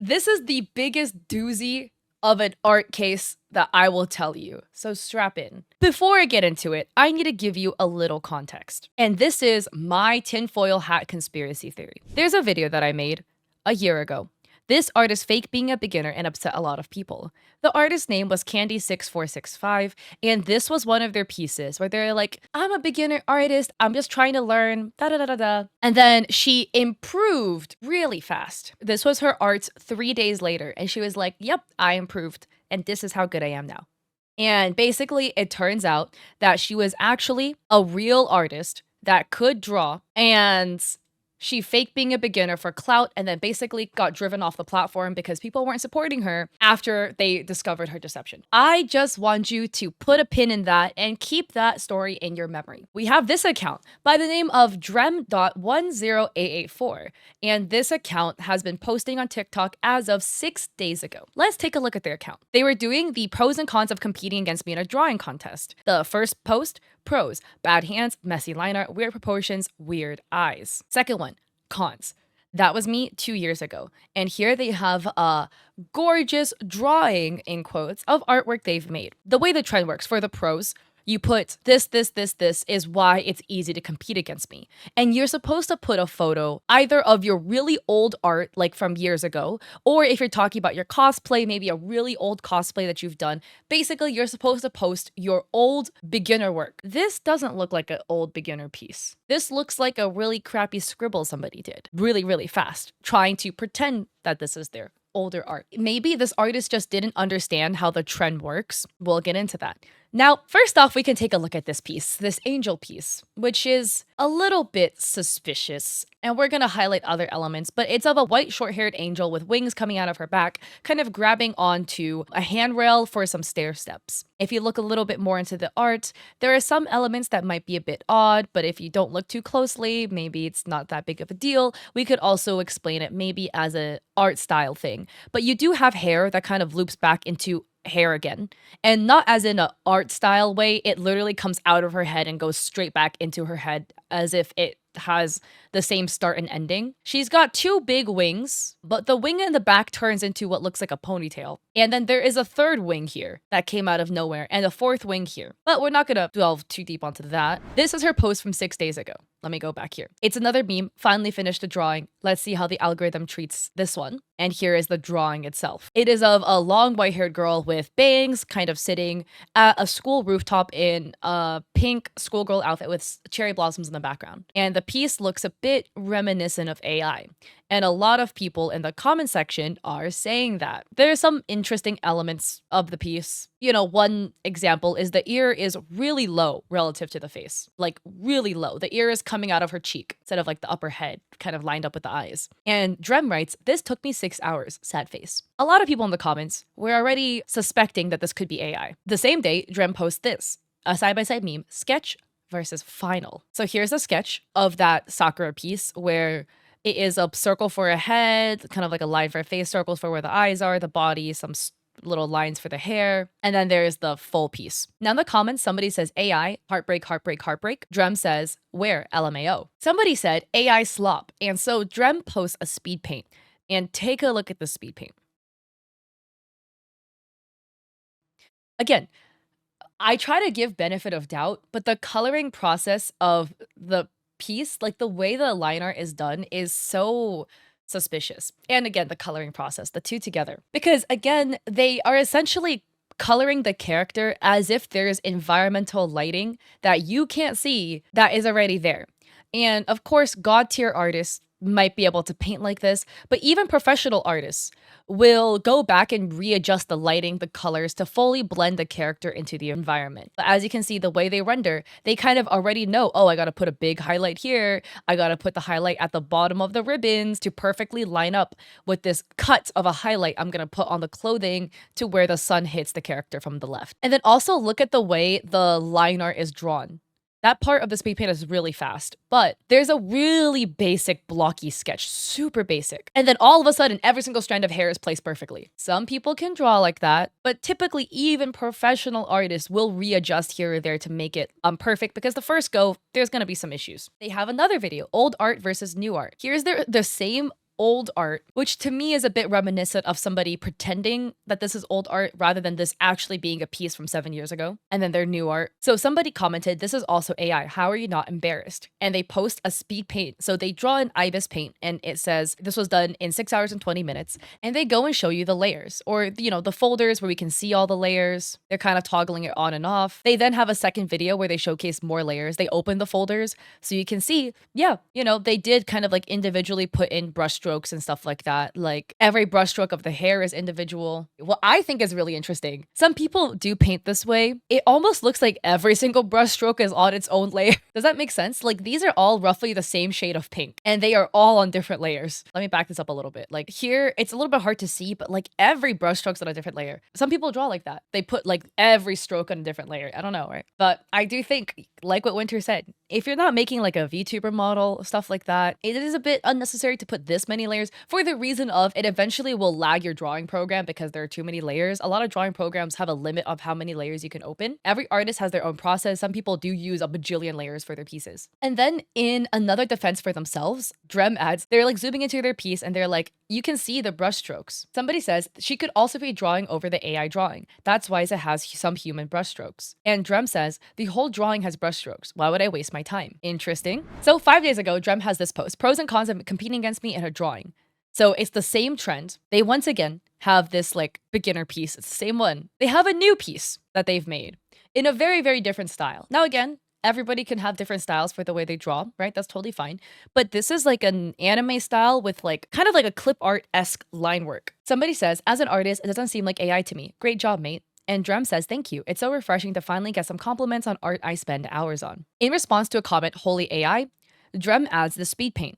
This is the biggest doozy of an art case that I will tell you, so strap in. Before I get into it, I need to give you a little context. And this is my tinfoil hat conspiracy theory. There's a video that I made a year ago. This artist faked being a beginner and upset a lot of people. The artist's name was Candy6465, and this was one of their pieces where they're like, I'm a beginner artist, I'm just trying to learn, da da da da da. And then she improved really fast. This was her art 3 days later, and she was like, yep, I improved, and this is how good I am now. And basically, it turns out that she was actually a real artist that could draw, and she faked being a beginner for clout and then basically got driven off the platform because people weren't supporting her after they discovered her deception. I just want you to put a pin in that and keep that story in your memory. We have this account by the name of Dreme.10884, and this account has been posting on TikTok as of 6 days ago. Let's take a look at their account. They were doing the pros and cons of competing against me in a drawing contest. The first post, pros, bad hands, messy line art, weird proportions, weird eyes. Second one, cons. That was me 2 years ago. And here they have a gorgeous drawing, in quotes, of artwork they've made. The way the trend works for the pros, you put this is why it's easy to compete against me. And you're supposed to put a photo either of your really old art, like from years ago, or if you're talking about your cosplay, maybe a really old cosplay that you've done. Basically, you're supposed to post your old beginner work. This doesn't look like an old beginner piece. This looks like a really crappy scribble somebody did really, really fast, trying to pretend that this is their older art. Maybe this artist just didn't understand how the trend works. We'll get into that. Now, first off, we can take a look at this piece, this angel piece, which is a little bit suspicious. And we're going to highlight other elements, but it's of a white short-haired angel with wings coming out of her back, kind of grabbing onto a handrail for some stair steps. If you look a little bit more into the art, there are some elements that might be a bit odd, but if you don't look too closely, maybe it's not that big of a deal. We could also explain it maybe as an art style thing. But you do have hair that kind of loops back into hair again, and not as in an art style way. It literally comes out of her head and goes straight back into her head as if it has the same start and ending. She's got two big wings, but the wing in the back turns into what looks like a ponytail. And then there is a third wing here that came out of nowhere and a fourth wing here. But we're not gonna delve too deep onto that. This is her post from 6 days ago. Let me go back here. It's another meme. Finally finished the drawing. Let's see how the algorithm treats this one. And here is the drawing itself. It is of a long white-haired girl with bangs, kind of sitting at a school rooftop in a pink schoolgirl outfit with cherry blossoms in the background. And the piece looks a bit reminiscent of AI. And a lot of people in the comment section are saying that. There are some interesting elements of the piece. You know, one example is the ear is really low relative to the face. Like, really low. The ear is coming out of her cheek instead of like the upper head, kind of lined up with the eyes. And Drem writes, this took me 6 hours, sad face. A lot of people in the comments were already suspecting that this could be AI. The same day, Drem posts this, a side-by-side meme, sketch versus final. So here's a sketch of that Sakura piece where it is a circle for a head, kind of like a line for a face, circles for where the eyes are, the body, some little lines for the hair, and then there's the full piece. Now in the comments, somebody says AI, heartbreak, heartbreak, heartbreak. Drem says, where? LMAO. Somebody said AI slop, and so Drem posts a speed paint, and take a look at the speed paint. Again, I try to give benefit of doubt, but the coloring process of the piece, like the way the line art is done, is so suspicious. And again, the coloring process, the two together. Because again, they are essentially coloring the character as if there's environmental lighting that you can't see that is already there. And of course, god tier artists might be able to paint like this, but even professional artists will go back and readjust the lighting, the colors to fully blend the character into the environment. But as you can see, the way they render, they kind of already know, oh, I gotta put a big highlight here. I gotta put the highlight at the bottom of the ribbons to perfectly line up with this cut of a highlight I'm gonna put on the clothing to where the sun hits the character from the left. And then also look at the way the line art is drawn. That part of the speed paint is really fast, but there's a really basic blocky sketch, super basic. And then all of a sudden, every single strand of hair is placed perfectly. Some people can draw like that, but typically even professional artists will readjust here or there to make it perfect because the first go, there's gonna be some issues. They have another video, old art versus new art. Here's the same old art, which to me is a bit reminiscent of somebody pretending that this is old art rather than this actually being a piece from 7 years ago, and then their new art. So somebody commented, "This is also AI. How are you not embarrassed?" And they post a speed paint. So they draw in ibis paint and it says this was done in 6 hours and 20 minutes. And they go and show you the layers or, the folders where we can see all the layers. They're kind of toggling it on and off. They then have a second video where they showcase more layers. They open the folders so you can see, yeah, they did kind of like individually put in brush strokes and stuff like that. Like every brush stroke of the hair is individual. What I think is really interesting, some people do paint this way. It almost looks like every single brush stroke is on its own layer. Does that make sense? Like these are all roughly the same shade of pink and they are all on different layers. Let me back this up a little bit. Like here, it's a little bit hard to see, but like every brush stroke's on a different layer. Some people draw like that. They put like every stroke on a different layer. I don't know, right? But I do think, like what Winter said, if you're not making like a VTuber model, stuff like that, it is a bit unnecessary to put this many layers for the reason of it eventually will lag your drawing program because there are too many layers. A lot of drawing programs have a limit of how many layers you can open. Every artist has their own process. Some people do use a bajillion layers for their pieces. And then in another defense for themselves, Dreme adds, they're like zooming into their piece and they're like, you can see the brush strokes. Somebody says she could also be drawing over the AI drawing. That's why it has some human brush strokes. And Dreme says, the whole drawing has brush strokes. Why would I waste my time? Interesting. So 5 days ago, Dreme has this post, pros and cons of competing against me in her drawing. So it's the same trend. They once again have this like beginner piece. It's the same one. They have a new piece that they've made in a very, very different style. Now, again, everybody can have different styles for the way they draw, right? That's totally fine. But this is like an anime style with like kind of like a clip art-esque line work. Somebody says, as an artist, it doesn't seem like AI to me. Great job, mate. And Dreme says, thank you. It's so refreshing to finally get some compliments on art I spend hours on. In response to a comment, holy AI, Dreme adds the speed paint,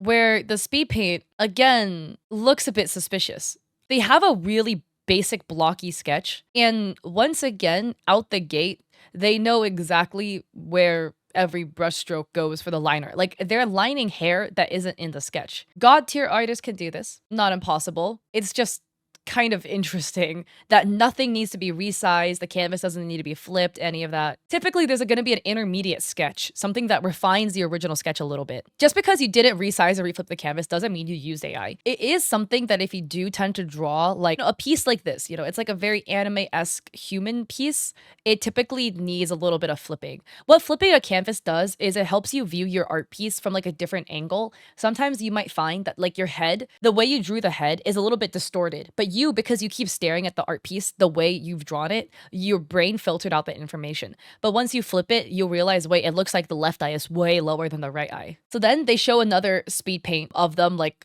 where the speed paint, again, looks a bit suspicious. They have a really basic blocky sketch. And once again, out the gate, they know exactly where every brushstroke goes for the liner. Like they're lining hair that isn't in the sketch. God tier artists can do this. Not impossible. It's just kind of interesting that nothing needs to be resized, the canvas doesn't need to be flipped, any of that. Typically, there's going to be an intermediate sketch, something that refines the original sketch a little bit. Just because you didn't resize or reflip the canvas doesn't mean you used AI. It is something that if you do tend to draw like a piece like this, it's like a very anime-esque human piece, it typically needs a little bit of flipping. What flipping a canvas does is it helps you view your art piece from like a different angle. Sometimes you might find that like your head, the way you drew the head is a little bit distorted, but because you keep staring at the art piece the way you've drawn it, your brain filtered out the information. But once you flip it, you'll realize, wait, it looks like the left eye is way lower than the right eye. So then they show another speed paint of them like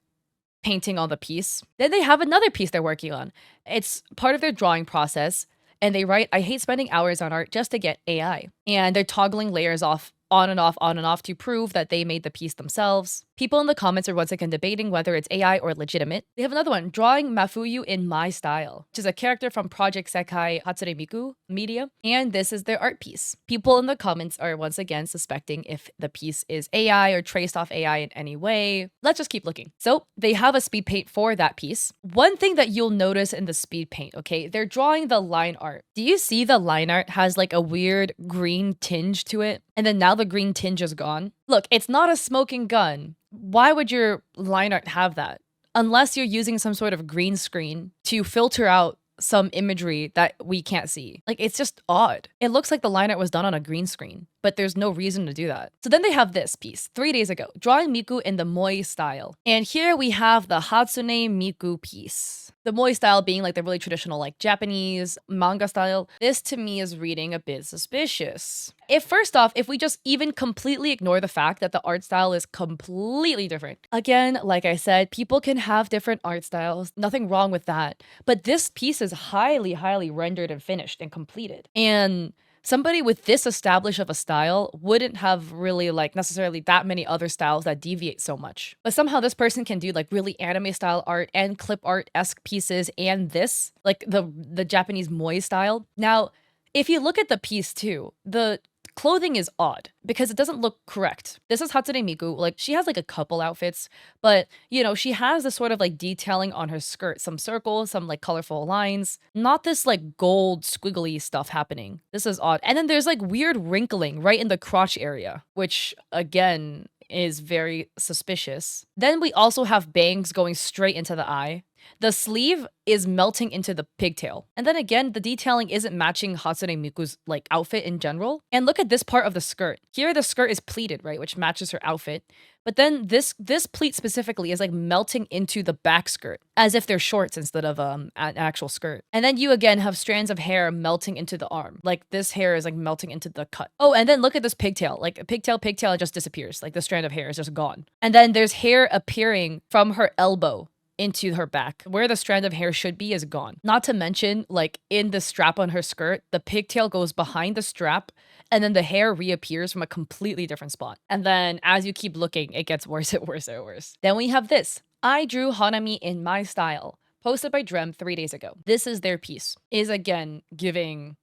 painting on the piece. Then they have another piece they're working on. It's part of their drawing process. And they write, I hate spending hours on art just to get AI. And they're toggling layers off, on and off to prove that they made the piece themselves. People in the comments are once again debating whether it's AI or legitimate. They have another one, drawing Mafuyu in my style, which is a character from Project Sekai Hatsune Miku Media, and this is their art piece. People in the comments are once again suspecting if the piece is AI or traced off AI in any way. Let's just keep looking. So they have a speed paint for that piece. One thing that you'll notice in the speed paint, okay, they're drawing the line art. Do you see the line art has like a weird green tinge to it? And then now the green tinge is gone. Look, it's not a smoking gun. Why would your line art have that? Unless you're using some sort of green screen to filter out some imagery that we can't see. Like, it's just odd. It looks like the line art was done on a green screen, but there's no reason to do that. So then they have this piece, 3 days ago, drawing Miku in the Moi style. And here we have the Hatsune Miku piece. The Moi style being like the really traditional, like Japanese manga style. This to me is reading a bit suspicious. First off, if we just even completely ignore the fact that the art style is completely different. Again, like I said, people can have different art styles. Nothing wrong with that. But this piece is highly, highly rendered and finished and completed. And somebody with this established of a style wouldn't have really like necessarily that many other styles that deviate so much. But somehow this person can do like really anime style art and clip art-esque pieces and this, like the Japanese Moi style. Now, if you look at the piece too, the clothing is odd because it doesn't look correct. This is Hatsune Miku. Like, she has like a couple outfits, but she has this sort of like detailing on her skirt, some circles, some like colorful lines, not this like gold squiggly stuff happening. This is odd. And then there's like weird wrinkling right in the crotch area, which again, is very suspicious. Then we also have bangs going straight into the eye. The sleeve is melting into the pigtail. And then again, the detailing isn't matching Hatsune Miku's like outfit in general. And look at this part of the skirt. Here the skirt is pleated, right, which matches her outfit. But then this pleat specifically is like melting into the back skirt as if they're shorts instead of an actual skirt. And then you again have strands of hair melting into the arm. Like this hair is like melting into the cut. Oh, and then look at this pigtail. Like a pigtail it just disappears. Like the strand of hair is just gone. And then there's hair appearing from her elbow into her back. Where the strand of hair should be is gone. Not to mention, like in the strap on her skirt, the pigtail goes behind the strap and then the hair reappears from a completely different spot. And then as you keep looking, it gets worse and worse and worse. Then we have this. I drew Hanami in my style, posted by Dreme 3 days ago. This is their piece. Is again giving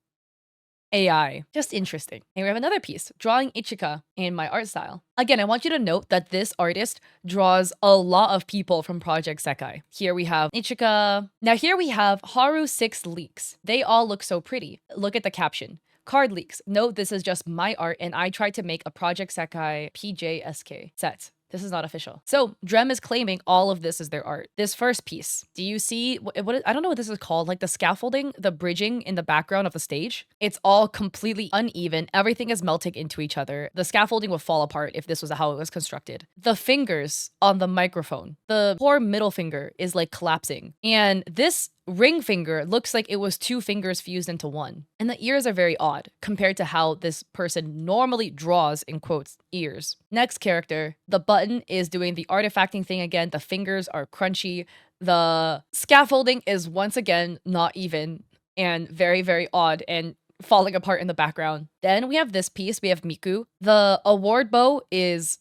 AI. Just interesting. And we have another piece, drawing Ichika in my art style. Again, I want you to note that this artist draws a lot of people from Project Sekai. Here we have Ichika. Now here we have Haru 6 leaks. They all look so pretty. Look at the caption. Card leaks. Note this is just my art and I tried to make a Project Sekai PJSK set. This is not official. So Dreme is claiming all of this is their art. This first piece, do you see what I don't know what this is called, like the scaffolding, the bridging in the background of the stage? It's all completely uneven. Everything is melting into each other. The scaffolding would fall apart if this was how it was constructed. The fingers on the microphone, the poor middle finger is like collapsing. And this ring finger looks like it was 2 fingers fused into one. And the ears are very odd compared to how this person normally draws, in quotes, ears. Next character, the button is doing the artifacting thing again. The fingers are crunchy. The scaffolding is once again not even and very, very odd and falling apart in the background. Then we have this piece. We have Miku. The award bow is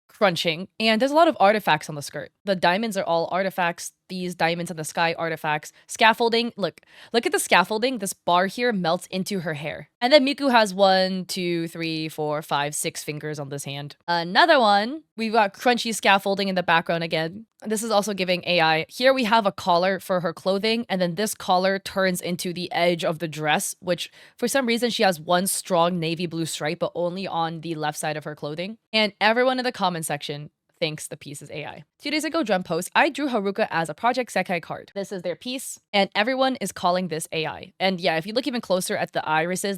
crunching and there's a lot of artifacts on the skirt. The diamonds are all artifacts. These diamonds in the sky artifacts. Scaffolding, look at the scaffolding. This bar here melts into her hair. And then Miku has 1, 2, 3, 4, 5, 6 fingers on this hand. Another one, we've got crunchy scaffolding in the background again. This is also giving AI. Here we have a collar for her clothing, and then this collar turns into the edge of the dress, which for some reason she has one strong navy blue stripe, but only on the left side of her clothing. And everyone in the comment section thinks the piece is AI. 2 days ago, Dreme post, I drew Haruka as a Project Sekai card. This is their piece, and everyone is calling this AI. And yeah, if you look even closer at the irises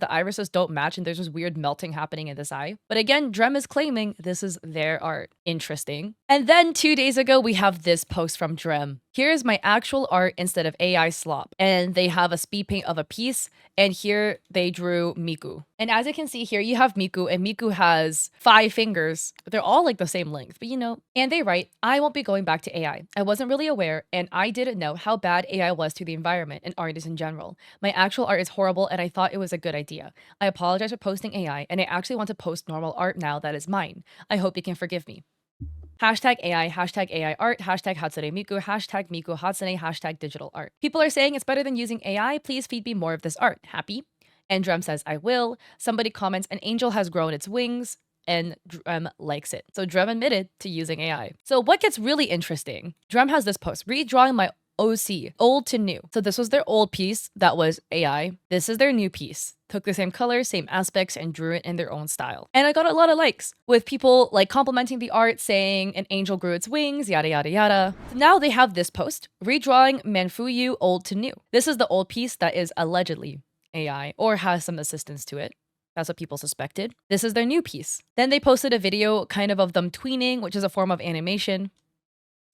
don't match, and there's this weird melting happening in this eye. But again, Dreme is claiming this is their art. Interesting. And then 2 days ago, we have this post from Dreme. Here's my actual art instead of AI slop. And they have a speed paint of a piece, and here they drew Miku. And as you can see here, you have Miku, and Miku has 5 fingers. They're all like the same length, but you know. And they write, I won't be going back to AI. I wasn't really aware, and I didn't know how bad AI was to the environment and artists in general. My actual art is horrible, and I thought it was a good idea. I apologize for posting AI, and I actually want to post normal art now that is mine. I hope you can forgive me. Hashtag AI art, hashtag Hatsune Miku, hashtag Miku Hatsune, hashtag digital art. People are saying it's better than using AI. Please feed me more of this art. Happy? And Dreme says, I will. Somebody comments, an angel has grown its wings. And Dreme likes it. So Dreme admitted to using AI. So what gets really interesting, Dreme has this post, redrawing my OC, old to new. So this was their old piece that was AI. This is their new piece. Took the same colors, same aspects, and drew it in their own style. And I got a lot of likes with people like complimenting the art, saying an angel grew its wings, yada, yada, yada. So now they have this post, redrawing Manfuyu old to new. This is the old piece that is allegedly AI or has some assistance to it. That's what people suspected. This is their new piece. Then they posted a video kind of them tweening, which is a form of animation.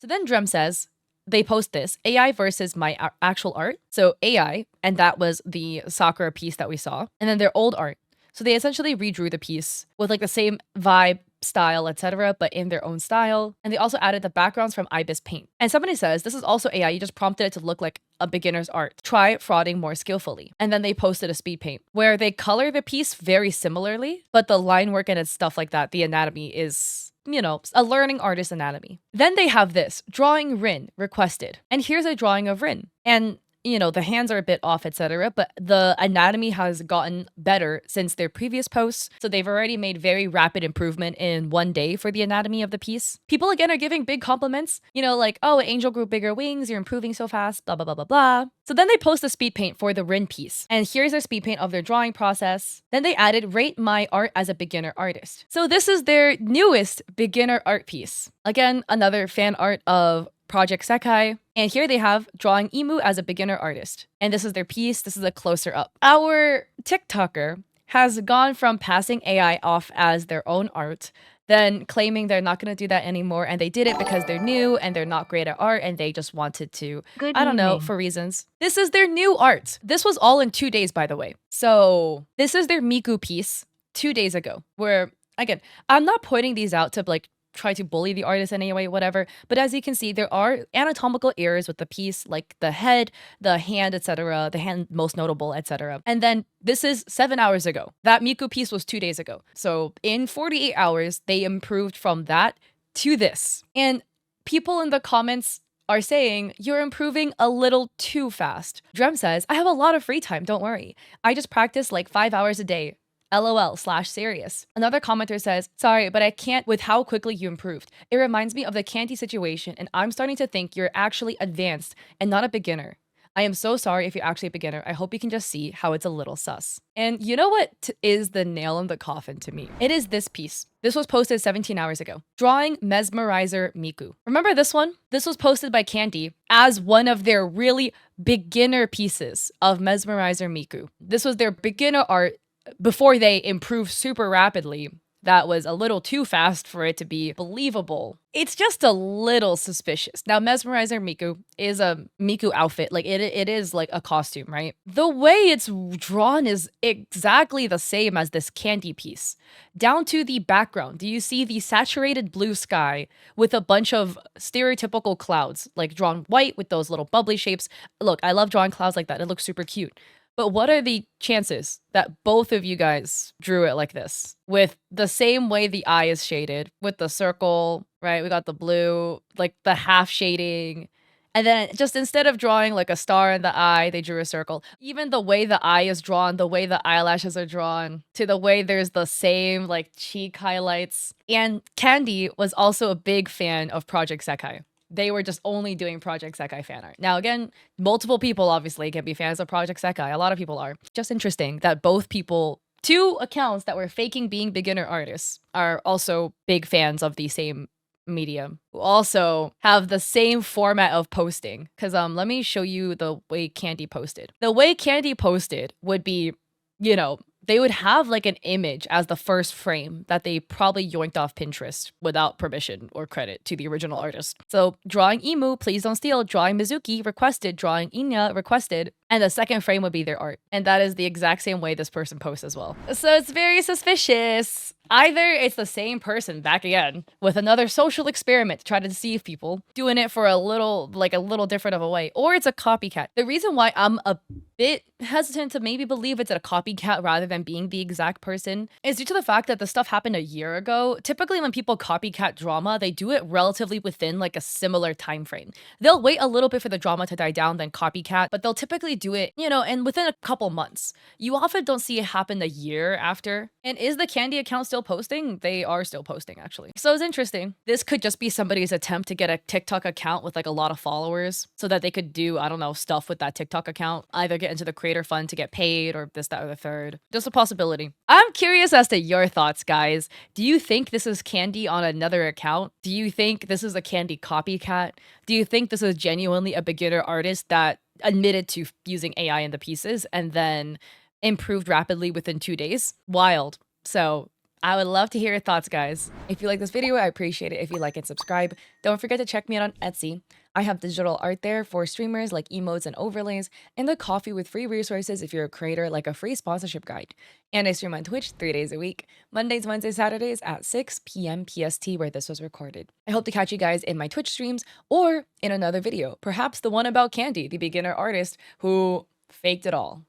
So then Dreme says, they post this, AI versus my actual art. So AI, and that was the Sakura piece that we saw. And then their old art. So they essentially redrew the piece with like the same vibe, style, etc., but in their own style. And they also added the backgrounds from Ibis Paint. And somebody says, this is also AI, you just prompted it to look like a beginner's art. Try frauding more skillfully. And then they posted a speed paint where they color the piece very similarly, but the line work and stuff like that, the anatomy is, you know, a learning artist anatomy. Then they have this, drawing Rin, requested. And here's a drawing of Rin. And the hands are a bit off, etc. But the anatomy has gotten better since their previous posts. So they've already made very rapid improvement in 1 day for the anatomy of the piece. People again are giving big compliments, like, oh, Angel grew bigger wings, you're improving so fast, blah, blah, blah, blah, blah. So then they post a speed paint for the Rin piece. And here's their speed paint of their drawing process. Then they added rate my art as a beginner artist. So this is their newest beginner art piece. Again, another fan art of Project Sekai. And here they have drawing Emu as a beginner artist. And this is their piece. This is a closer up. Our TikToker has gone from passing AI off as their own art, then claiming they're not going to do that anymore. And they did it because they're new and they're not great at art and they just wanted to, I don't know, for reasons. This is their new art. This was all in 2 days, by the way. So this is their Miku piece 2 days ago, where, again, I'm not pointing these out to try to bully the artist in any way, whatever. But as you can see, there are anatomical errors with the piece, like the head, the hand, etc. The hand most notable, etc. And then this is 7 hours ago. That Miku piece was 2 days ago. So in 48 hours, they improved from that to this. And people in the comments are saying, you're improving a little too fast. Dreme says, I have a lot of free time, don't worry. I just practice like 5 hours a day. LOL/serious. Another commenter says, sorry, but I can't with how quickly you improved. It reminds me of the candy situation, and I'm starting to think you're actually advanced and not a beginner. I am so sorry if you're actually a beginner. I hope you can just see how it's a little sus. And you know what is the nail in the coffin to me? It is this piece. This was posted 17 hours ago. Drawing Mesmerizer Miku. Remember this one? This was posted by Candy as one of their really beginner pieces of Mesmerizer Miku. This was their beginner art before they improved super rapidly. That was a little too fast for it to be believable. It's just a little suspicious. Now, Mesmerizer Miku is a Miku outfit. Like, it is like a costume, right? The way it's drawn is exactly the same as this Candy piece. Down to the background, do you see the saturated blue sky with a bunch of stereotypical clouds, like drawn white with those little bubbly shapes? Look, I love drawing clouds like that. It looks super cute. But what are the chances that both of you guys drew it like this? With the same way the eye is shaded, with the circle, right? We got the blue, like the half shading. And then just instead of drawing like a star in the eye, they drew a circle. Even the way the eye is drawn, the way the eyelashes are drawn, to the way there's the same like cheek highlights. And Candy was also a big fan of Project Sekai. They were just only doing Project Sekai fan art. Now, again, multiple people obviously can be fans of Project Sekai. A lot of people are. Just interesting that both people, two accounts that were faking being beginner artists, are also big fans of the same medium, who also have the same format of posting. Because let me show you the way Candy posted. The way Candy posted would be, they would have like an image as the first frame that they probably yoinked off Pinterest without permission or credit to the original artist. So drawing Emu, please don't steal, drawing Mizuki, requested, drawing Inya, requested, and the second frame would be their art. And that is the exact same way this person posts as well. So it's very suspicious. Either it's the same person back again with another social experiment to try to deceive people, doing it for a little different of a way, or it's a copycat. The reason why I'm a bit hesitant to maybe believe it's a copycat rather than being the exact person is due to the fact that the stuff happened a year ago. Typically when people copycat drama, they do it relatively within like a similar time frame. They'll wait a little bit for the drama to die down, then copycat, but they'll typically do it, and within a couple months. You often don't see it happen a year after. And is the Candy account still posting? They are still posting, actually. So it's interesting. This could just be somebody's attempt to get a TikTok account with like a lot of followers so that they could do, I don't know, stuff with that TikTok account, either get into the creator fund to get paid or this, that, or the third. Just a possibility. I'm curious as to your thoughts, guys. Do you think this is Candy on another account? Do you think this is a Candy copycat? Do you think this is genuinely a beginner artist that admitted to using AI in the pieces and then improved rapidly within 2 days? Wild. So I would love to hear your thoughts, guys. If you like this video, I appreciate it if you like and subscribe. Don't forget to check me out on Etsy. I have digital art there for streamers like emotes and overlays, and a coffee with free resources if you're a creator, like a free sponsorship guide. And I stream on Twitch 3 days a week, Mondays, Wednesdays, Saturdays at 6 p.m. PST, where this was recorded. I hope to catch you guys in my Twitch streams or in another video, perhaps the one about Candy, the beginner artist who faked it all.